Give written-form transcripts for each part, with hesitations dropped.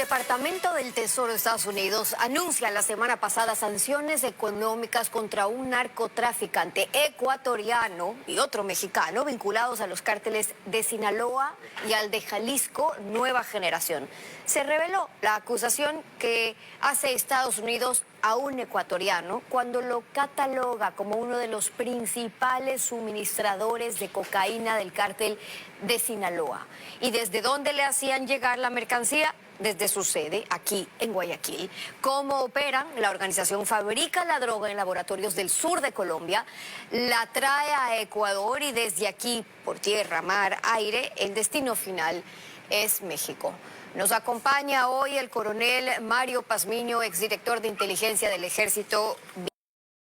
Departamento del Tesoro de Estados Unidos anuncia la semana pasada sanciones económicas contra un narcotraficante ecuatoriano y otro mexicano vinculados a los cárteles de Sinaloa y al de Jalisco Nueva Generación. Se reveló la acusación que hace Estados Unidos a un ecuatoriano cuando lo cataloga como uno de los principales suministradores de cocaína del cártel de Sinaloa. ¿Y desde dónde le hacían llegar la mercancía? Desde su sede, aquí en Guayaquil. ¿Cómo operan? La organización fabrica la droga en laboratorios del sur de Colombia, la trae a Ecuador y desde aquí, por tierra, mar, aire, el destino final es México. Nos acompaña hoy el coronel Mario Pazmiño, exdirector de inteligencia del Ejército.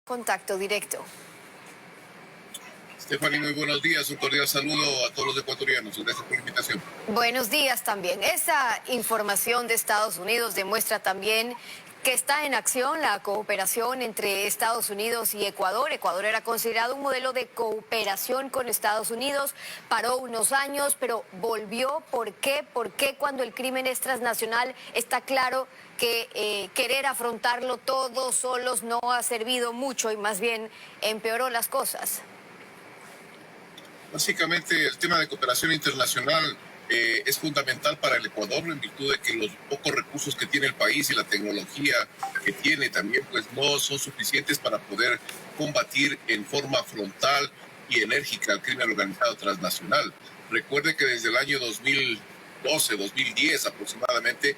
Contacto directo. Stephanie, muy buenos días. Un cordial saludo a todos los ecuatorianos. Gracias por la invitación. Buenos días también. Esa información de Estados Unidos demuestra también que está en acción la cooperación entre Estados Unidos y Ecuador. Ecuador era considerado un modelo de cooperación con Estados Unidos, paró unos años, pero volvió. ¿Por qué? Porque cuando el crimen es transnacional está claro que querer afrontarlo todos solos no ha servido mucho y más bien empeoró las cosas. Básicamente, el tema de cooperación internacional es fundamental para el Ecuador en virtud de que los pocos recursos que tiene el país y la tecnología que tiene también pues no son suficientes para poder combatir en forma frontal y enérgica el crimen organizado transnacional. Recuerde que desde el año 2012, 2010 aproximadamente,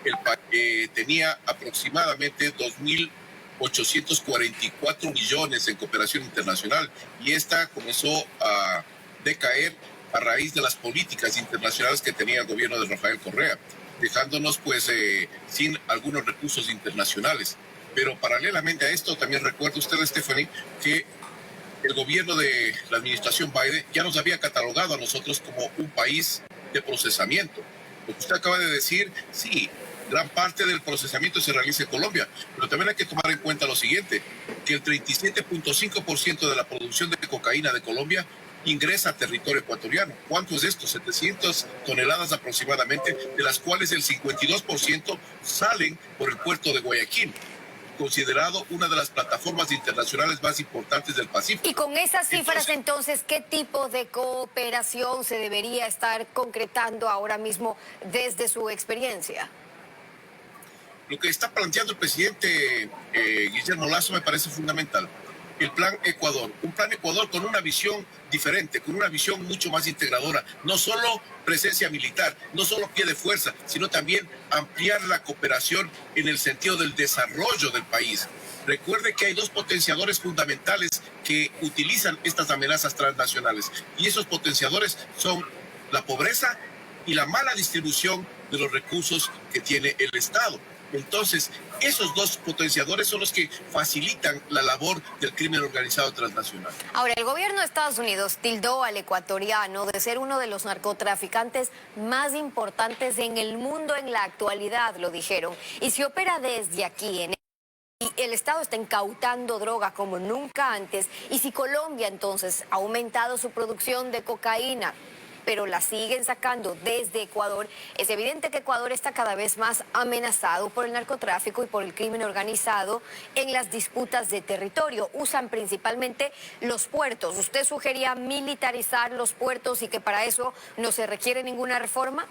el país tenía aproximadamente 2.844 millones en cooperación internacional y esta comenzó a decaer a raíz de las políticas internacionales que tenía el gobierno de Rafael Correa, dejándonos pues sin algunos recursos internacionales. Pero paralelamente a esto, también recuerda usted, Stephanie, que el gobierno de la administración Biden ya nos había catalogado a nosotros como un país de procesamiento. Lo que usted acaba de decir, sí, gran parte del procesamiento se realiza en Colombia, pero también hay que tomar en cuenta lo siguiente, que el 37.5% de la producción de cocaína de Colombia ingresa a territorio ecuatoriano. ¿Cuánto es esto? 700 toneladas aproximadamente, de las cuales el 52% salen por el puerto de Guayaquil, considerado una de las plataformas internacionales más importantes del Pacífico. Y con esas cifras, entonces, ¿qué tipo de cooperación se debería estar concretando ahora mismo desde su experiencia? Lo que está planteando el presidente Guillermo Lasso me parece fundamental. El Plan Ecuador, un Plan Ecuador con una visión diferente, con una visión mucho más integradora, no solo presencia militar, no solo pie de fuerza, sino también ampliar la cooperación en el sentido del desarrollo del país. Recuerde que hay dos potenciadores fundamentales que utilizan estas amenazas transnacionales y esos potenciadores son la pobreza y la mala distribución de los recursos que tiene el Estado. Entonces, esos dos potenciadores son los que facilitan la labor del crimen organizado transnacional. Ahora, el gobierno de Estados Unidos tildó al ecuatoriano de ser uno de los narcotraficantes más importantes en el mundo en la actualidad, lo dijeron. Y si opera desde aquí, y el Estado está incautando droga como nunca antes, y si Colombia entonces ha aumentado su producción de cocaína, pero la siguen sacando desde Ecuador, es evidente que Ecuador está cada vez más amenazado por el narcotráfico y por el crimen organizado en las disputas de territorio. Usan principalmente los puertos. ¿Usted sugería militarizar los puertos y que para eso no se requiere ninguna reforma?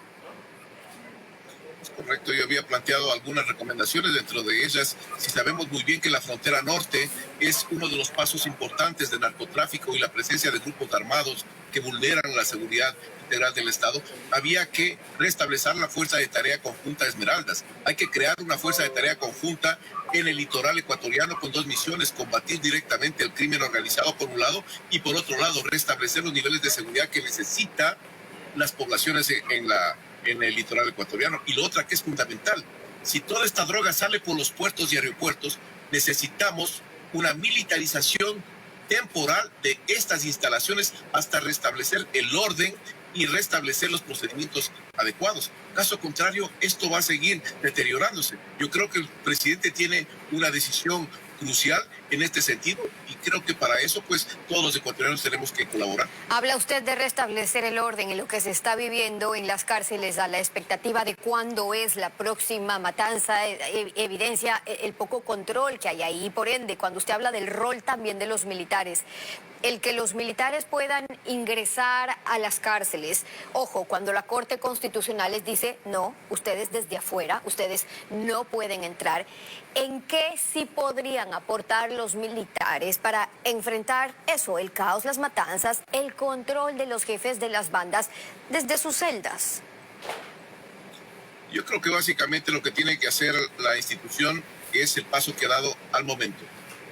Es correcto, yo había planteado algunas recomendaciones, dentro de ellas, si sabemos muy bien que la frontera norte es uno de los pasos importantes del narcotráfico y la presencia de grupos armados que vulneran la seguridad integral del Estado, había que restablecer la Fuerza de Tarea Conjunta Esmeraldas. Hay que crear una Fuerza de Tarea Conjunta en el litoral ecuatoriano con dos misiones: combatir directamente el crimen organizado por un lado y por otro lado restablecer los niveles de seguridad que necesitan las poblaciones en el litoral ecuatoriano. Y lo otra que es fundamental, si toda esta droga sale por los puertos y aeropuertos, necesitamos una militarización temporal de estas instalaciones hasta restablecer el orden y restablecer los procedimientos adecuados. Caso contrario, esto va a seguir deteriorándose. Yo creo que el presidente tiene una decisión crucial en este sentido, y creo que para eso pues todos los ecuatorianos tenemos que colaborar. Habla usted de restablecer el orden en lo que se está viviendo en las cárceles, a la expectativa de cuándo es la próxima matanza, evidencia el poco control que hay ahí. Por ende, cuando usted habla del rol también de los militares, el que los militares puedan ingresar a las cárceles, ojo, cuando la Corte Constitucional les dice, no, ustedes desde afuera, ustedes no pueden entrar, ¿en qué sí podrían aportar los militares para enfrentar eso, el caos, las matanzas, el control de los jefes de las bandas desde sus celdas? Yo creo que básicamente lo que tiene que hacer la institución es el paso que ha dado al momento.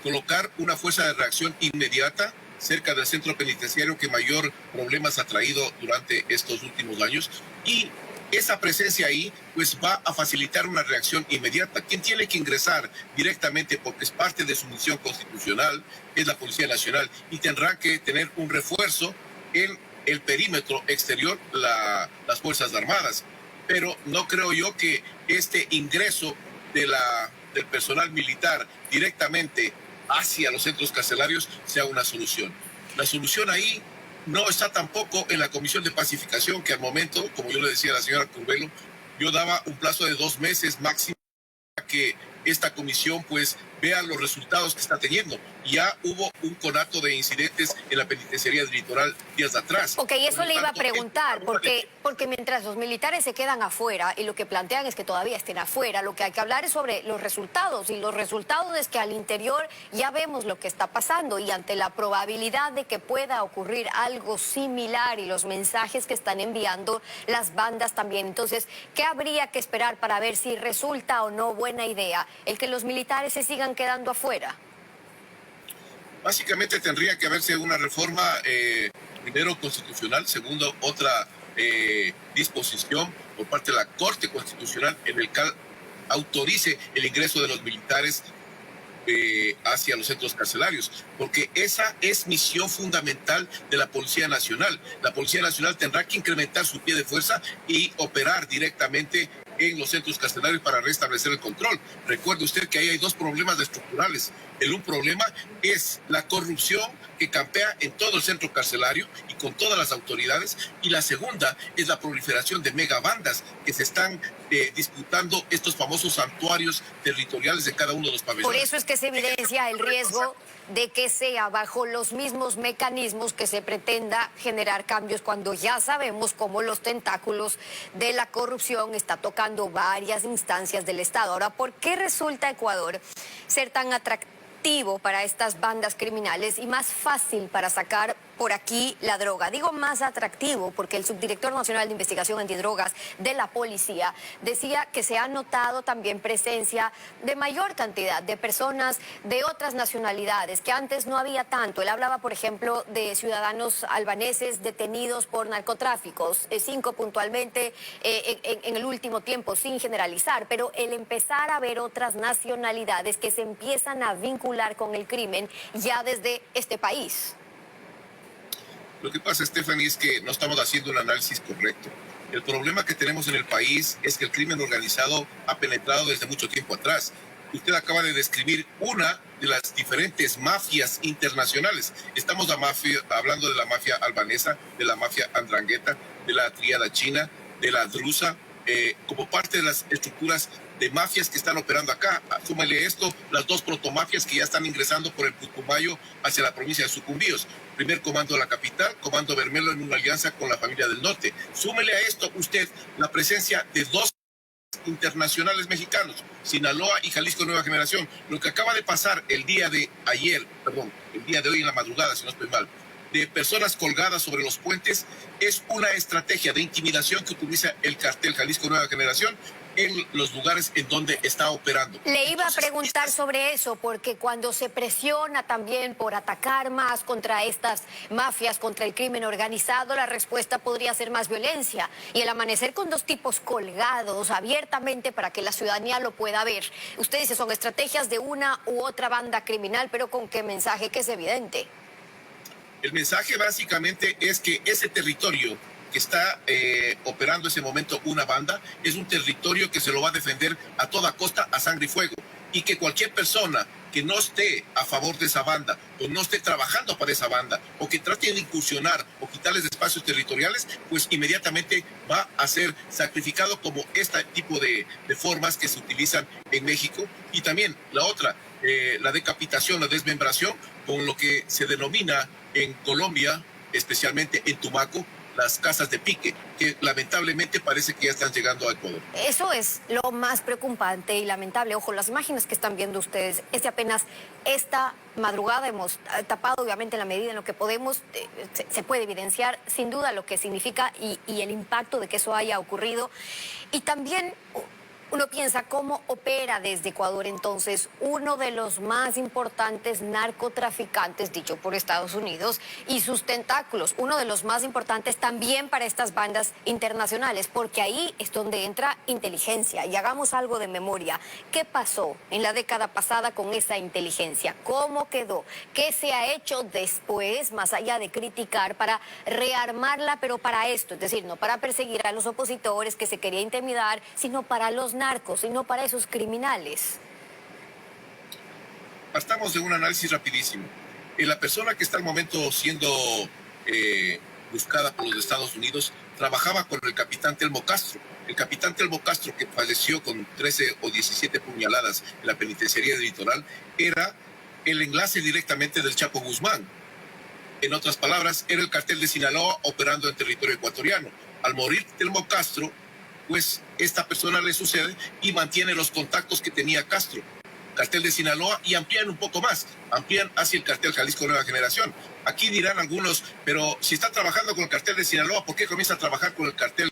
Colocar una fuerza de reacción inmediata cerca del centro penitenciario que mayor problemas ha traído durante estos últimos años, y esa presencia ahí pues va a facilitar una reacción inmediata. Quien tiene que ingresar directamente, porque es parte de su misión constitucional, es la Policía Nacional, y tendrá que tener un refuerzo en el perímetro exterior, las Fuerzas Armadas. Pero no creo yo que este ingreso del personal militar directamente hacia los centros carcelarios sea una solución. La solución ahí no está tampoco en la Comisión de Pacificación, que al momento, como yo le decía a la señora Curvelo, yo daba un plazo de 2 meses máximo para que esta comisión pues vea los resultados que está teniendo. Ya hubo un conato de incidentes en la penitenciaría del Litoral días atrás. Ok, eso le iba a preguntar, porque mientras los militares se quedan afuera y lo que plantean es que todavía estén afuera, lo que hay que hablar es sobre los resultados, y los resultados es que al interior ya vemos lo que está pasando, y ante la probabilidad de que pueda ocurrir algo similar y los mensajes que están enviando las bandas también. Entonces, ¿qué habría que esperar para ver si resulta o no buena idea el que los militares se sigan quedando afuera? Básicamente tendría que haberse una reforma, primero constitucional, segundo otra disposición por parte de la Corte Constitucional en el que autorice el ingreso de los militares hacia los centros carcelarios, porque esa es misión fundamental de la Policía Nacional. La Policía Nacional tendrá que incrementar su pie de fuerza y operar directamente en los centros carcelarios para restablecer el control. Recuerde usted que ahí hay dos problemas estructurales. Un problema es la corrupción que campea en todo el centro carcelario y con todas las autoridades, y la segunda es la proliferación de megabandas que se están disputando estos famosos santuarios territoriales de cada uno de los pabellones. Por eso es que se evidencia el riesgo de que sea bajo los mismos mecanismos que se pretenda generar cambios, cuando ya sabemos cómo los tentáculos de la corrupción está tocando varias instancias del Estado. Ahora, ¿por qué resulta Ecuador ser tan atractivo para estas bandas criminales y más fácil para sacar por aquí la droga? Digo más atractivo porque el subdirector nacional de investigación antidrogas de la policía decía que se ha notado también presencia de mayor cantidad de personas de otras nacionalidades, que antes no había tanto. Él hablaba, por ejemplo, de ciudadanos albaneses detenidos por narcotráficos, 5 puntualmente en el último tiempo, sin generalizar, pero el empezar a ver otras nacionalidades que se empiezan a vincular con el crimen ya desde este país. Lo que pasa, Stephanie, es que no estamos haciendo un análisis correcto. El problema que tenemos en el país es que el crimen organizado ha penetrado desde mucho tiempo atrás. Usted acaba de describir una de las diferentes mafias internacionales. Estamos hablando de la mafia albanesa, de la mafia andrangueta, de la tríada china, de la drusa, como parte de las estructuras de mafias que están operando acá. Súmale esto, las dos protomafias que ya están ingresando por el Putumayo hacia la provincia de Sucumbíos. Primer comando de la capital, comando Bermelo en una alianza con la familia del norte. Súmele a esto usted la presencia de dos internacionales mexicanos, Sinaloa y Jalisco Nueva Generación. Lo que acaba de pasar el día de hoy en la madrugada, si no estoy mal, de personas colgadas sobre los puentes, es una estrategia de intimidación que utiliza el cartel Jalisco Nueva Generación en los lugares en donde está operando. Le iba a preguntar sobre eso, porque cuando se presiona también por atacar más contra estas mafias, contra el crimen organizado, la respuesta podría ser más violencia. Y el amanecer con dos tipos colgados abiertamente para que la ciudadanía lo pueda ver. Usted dice, son estrategias de una u otra banda criminal, pero ¿con qué mensaje? Que es evidente. El mensaje básicamente es que ese territorio que está operando en ese momento una banda es un territorio que se lo va a defender a toda costa, a sangre y fuego. y que cualquier persona que no esté a favor de esa banda o no esté trabajando para esa banda o que trate de incursionar o quitarles espacios territoriales, pues inmediatamente va a ser sacrificado como este tipo de formas que se utilizan en México. Y también la otra, la decapitación, la desmembración, con lo que se denomina en Colombia, especialmente en Tumaco, las casas de pique, que lamentablemente parece que ya están llegando a Ecuador. Eso es lo más preocupante y lamentable. Ojo, las imágenes que están viendo ustedes es de apenas esta madrugada. Hemos tapado, obviamente, en la medida en lo que podemos. Se puede evidenciar, sin duda, lo que significa y el impacto de que eso haya ocurrido. Y también uno piensa cómo opera desde Ecuador entonces uno de los más importantes narcotraficantes, dicho por Estados Unidos, y sus tentáculos, uno de los más importantes también para estas bandas internacionales, porque ahí es donde entra inteligencia. Y hagamos algo de memoria. ¿Qué pasó en la década pasada con esa inteligencia? ¿Cómo quedó? ¿Qué se ha hecho después, más allá de criticar, para rearmarla, pero para esto? Es decir, no para perseguir a los opositores que se quería intimidar, sino para los narcos y no para esos criminales. Partamos de un análisis rapidísimo. La persona que está al momento siendo buscada por los Estados Unidos trabajaba con el capitán Telmo Castro. El capitán Telmo Castro, que falleció con 13 o 17 puñaladas en la penitenciaría del Litoral, era el enlace directamente del Chapo Guzmán. En otras palabras, era el cartel de Sinaloa operando en territorio ecuatoriano. Al morir Telmo Castro, pues esta persona le sucede y mantiene los contactos que tenía Castro, cartel de Sinaloa, y amplían un poco más, amplían hacia el cartel Jalisco Nueva Generación. Aquí dirán algunos, pero si está trabajando con el cartel de Sinaloa, ¿por qué comienza a trabajar con el cartel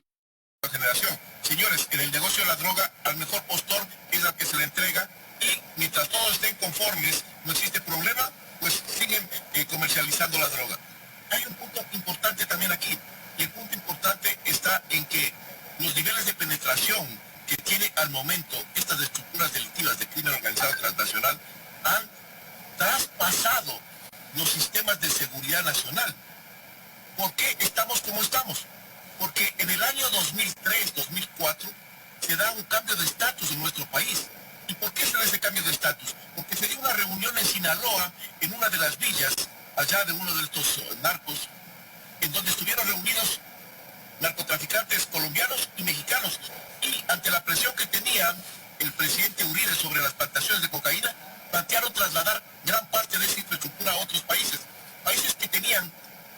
Nueva Generación? Señores, en el negocio de la droga, al mejor postor es al que se le entrega, y mientras todos estén conformes, no existe problema, pues siguen comercializando la droga. Hay un punto importante también aquí, y el punto importante está en que los niveles de penetración que tienen al momento estas estructuras delictivas de crimen organizado transnacional han traspasado los sistemas de seguridad nacional. ¿Por qué estamos como estamos? Porque en el año 2003-2004 se da un cambio de estatus en nuestro país. ¿Y por qué se da ese cambio de estatus? Porque se dio una reunión en Sinaloa, en una de las villas, allá de uno de estos narcos, en donde estuvieron reunidos narcotraficantes colombianos y mexicanos, y ante la presión que tenía el presidente Uribe sobre las plantaciones de cocaína, plantearon trasladar gran parte de esa infraestructura a otros países, países que tenían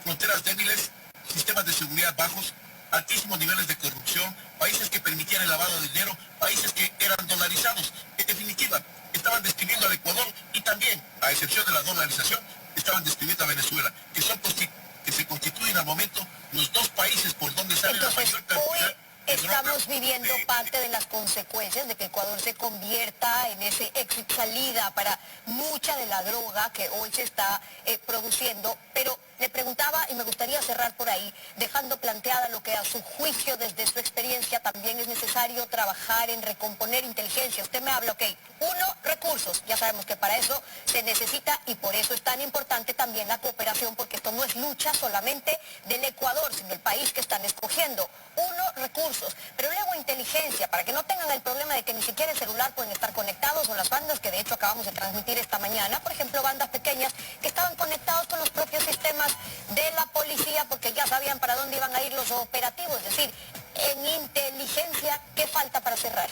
fronteras débiles, sistemas de seguridad bajos, altísimos niveles de corrupción, países que permitían el lavado de dinero, países que eran dolarizados. En definitiva, estaban describiendo al Ecuador y también, a excepción de la dolarización, estaban describiendo a Venezuela, que se constituyen al momento los dos países por donde sale la mayor cantidad. Estamos viviendo parte de las consecuencias de que Ecuador se convierta en ese exit-salida para mucha de la droga que hoy se está produciendo. Pero le preguntaba, y me gustaría cerrar por ahí, dejando planteada lo que a su juicio, desde su experiencia, también es necesario trabajar en recomponer inteligencia. Usted me habla, ok, uno, recursos. Ya sabemos que para eso se necesita, y por eso es tan importante también la cooperación, porque esto no es lucha solamente del Ecuador, sino el país que están escogiendo. Uno, recursos, pero luego inteligencia, para que no tengan el problema de que ni siquiera el celular pueden estar conectados, o las bandas que de hecho acabamos de transmitir esta mañana, por ejemplo, bandas pequeñas que estaban conectados con los propios sistemas de la policía porque ya sabían para dónde iban a ir los operativos. Es decir, en inteligencia, ¿qué falta para cerrar?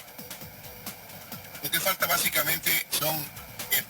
Lo que falta básicamente son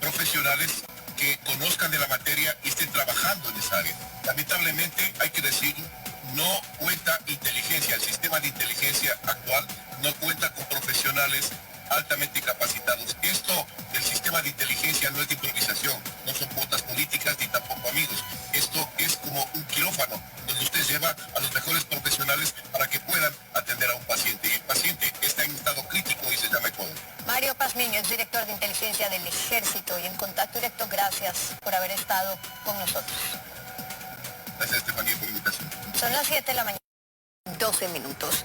profesionales que conozcan de la materia y estén trabajando en esa área. Lamentablemente, hay que decirlo, no cuenta inteligencia, el sistema de inteligencia actual no cuenta con profesionales altamente capacitados. Esto del sistema de inteligencia no es de improvisación, no son cuotas políticas ni tampoco amigos. Esto es como un quirófano donde usted lleva a los mejores profesionales para que puedan atender a un paciente. Y el paciente está en estado crítico y se llama Ecuador. Mario Pazmiño es director de inteligencia del Ejército y en Contacto Directo, gracias por haber estado con nosotros. Gracias, Estefanía, por la invitación. Son las 7 de la mañana, 12 minutos.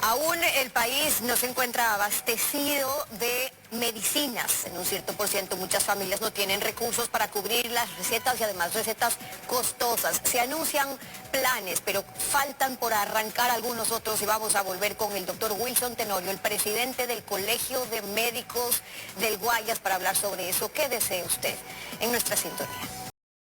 Aún el país no se encuentra abastecido de medicinas. En un cierto por ciento muchas familias no tienen recursos para cubrir las recetas y además recetas costosas. Se anuncian planes, pero faltan por arrancar algunos otros y vamos a volver con el doctor Wilson Tenorio, el presidente del Colegio de Médicos del Guayas, para hablar sobre eso. ¿Qué desea usted en nuestra sintonía?